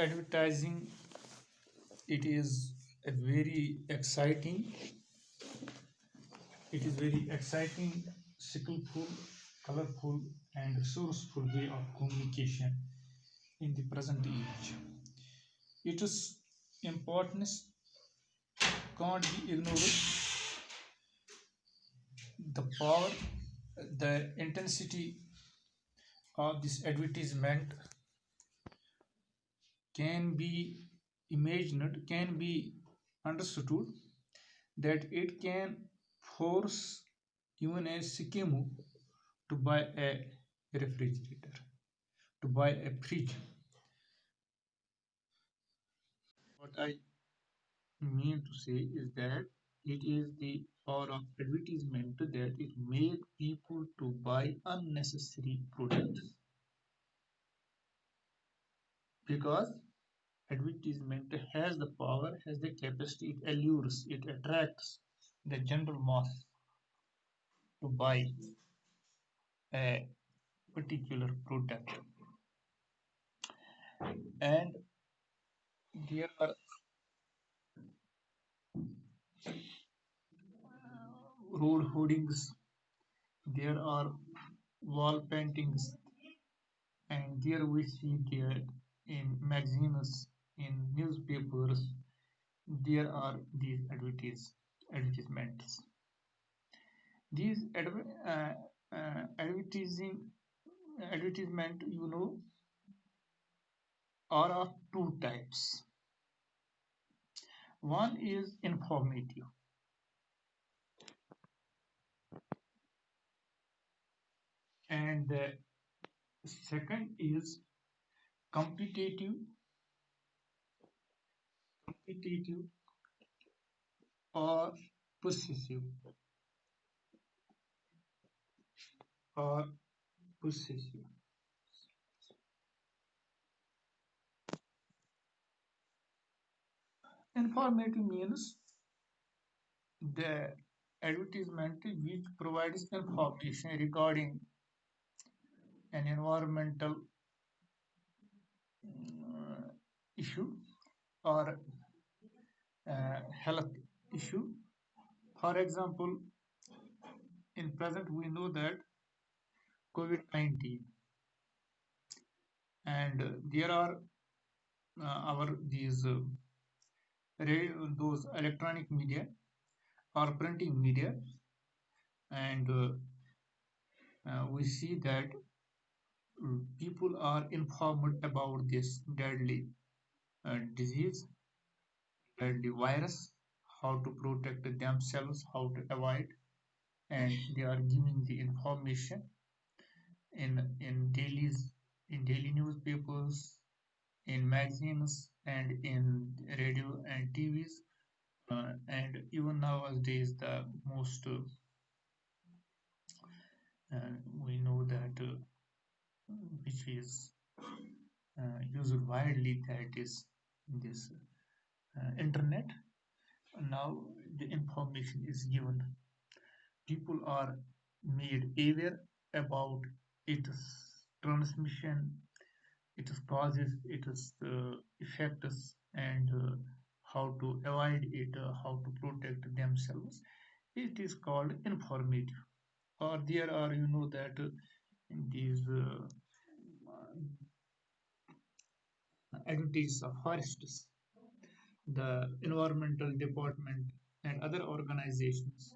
advertising, it is a very exciting, it is very exciting, skillful, colorful, and resourceful way of communication in the present age. Its importance can't be ignored. The power, the intensity of this advertisement can be imagined, can be understood, that it can force even a Sikhimu to buy a refrigerator, to buy a fridge. What I mean to say is that it is the power of advertisement that it make people to buy unnecessary products, because advertisement has the power, has the capacity, it allures, it attracts the general mass to buy a particular product. And there are road hoardings, there are wall paintings, and there we see that in magazines, in newspapers, there are these advertisements. These advertising advertisement, are of two types. One is informative, and the second is competitive, competitive or possessive, or possessive. Informative means the advertisement which provides information regarding an environmental uh, issue or health issue. For example, in present we know that COVID-19, and there are our these those electronic media or printing media, and we see that people are informed about this deadly disease, deadly virus, how to protect themselves, how to avoid, and they are giving the information in daily newspapers, in magazines, and in radio and TVs, and even nowadays the most we know that which is used widely, that is this internet. Now the information is given, people are made aware about its transmission, its causes, its effects, and how to avoid it, how to protect themselves. It is called informative. Or there are, that these activities of forests, the environmental department, and other organizations.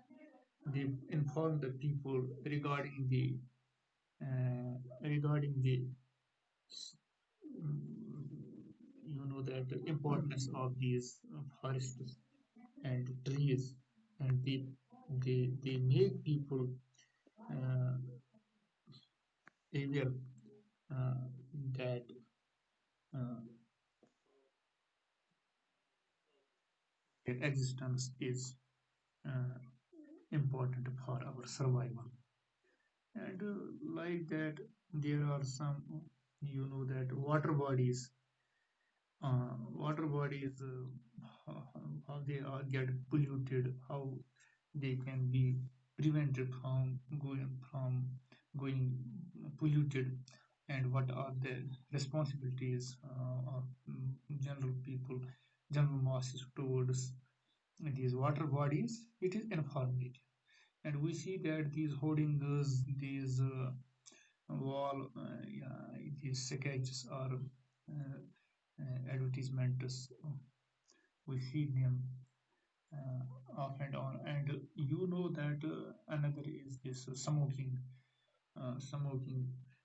They inform the people regarding the that the importance of these forests and trees, and they make people uh, aware uh, that uh, their existence is uh, important for our survival. And like that, there are some, that water bodies, how they are get polluted, how they can be prevented from going polluted. and what are the responsibilities of general people, general masses towards these water bodies. It is informative, and we see that these hoardings, these wall, yeah, these sketches are advertisements. We see them off and on, and you know that another is this smoking.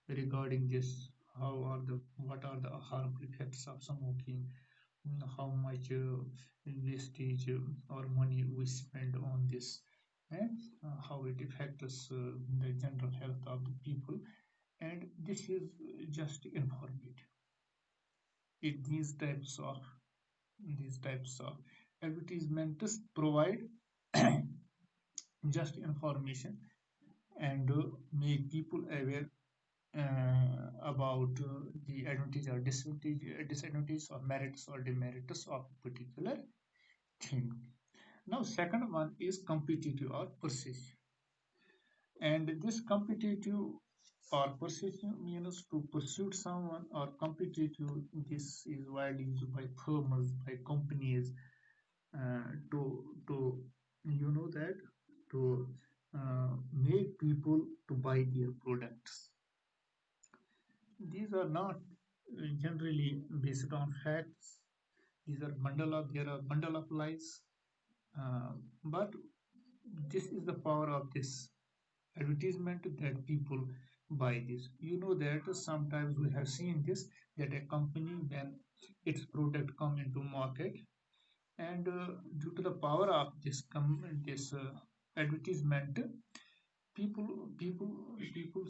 Regarding this, how are the what are the harmful effects of smoking, how much wastage or money we spend on this, and how it affects the general health of the people. And this is just informative. It, these types of advertisements provide just information and make people aware about the advantage or disadvantage or merits or demerits of a particular thing. Now, second one is competitive or persuasive. And this competitive or persuasive means to pursue someone, or competitive, this is widely used by firms, by companies, to that to make people to buy their products. These are not generally based on facts. These are bundle of lies. Uh, but this is the power of this advertisement that people buy this. You know that sometimes we have seen this, that a company, when its product come into market, and due to the power of this advertisement, people people people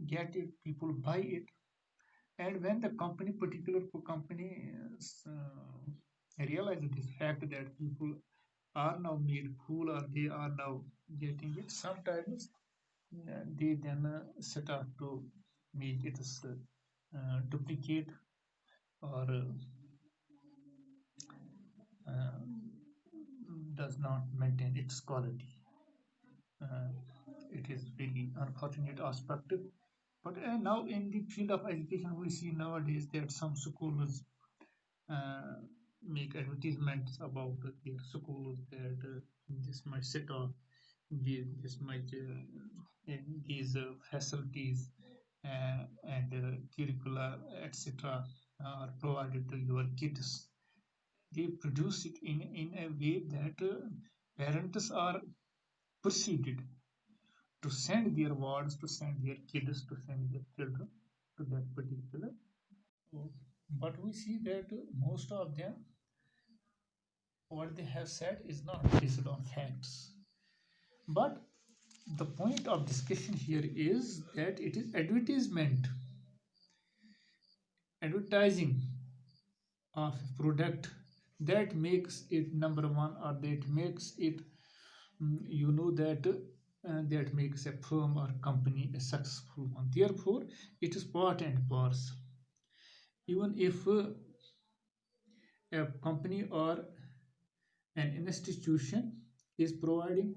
get it, people buy it. And when the particular company realizes this fact that people are now made fool, or they are now getting it, sometimes they then start to make it as duplicate, or uh, does not maintain its quality. Uh, it is really unfortunate aspect. But now in the field of education, we see nowadays that some schools uh, make advertisements about their schools, that this much set off, this much these facilities and curricula, etc., are provided to your kids. They produce it in a way that parents are persuaded to send their wards, to send their kids, to send their children to that particular school. But we see that most of them, what they have said is not based on facts. But the point of discussion here is that it is advertising of a product that makes it number one, or that makes it, that makes a firm or company a successful one. Therefore, it is part and parcel. Even if a company or an institution is providing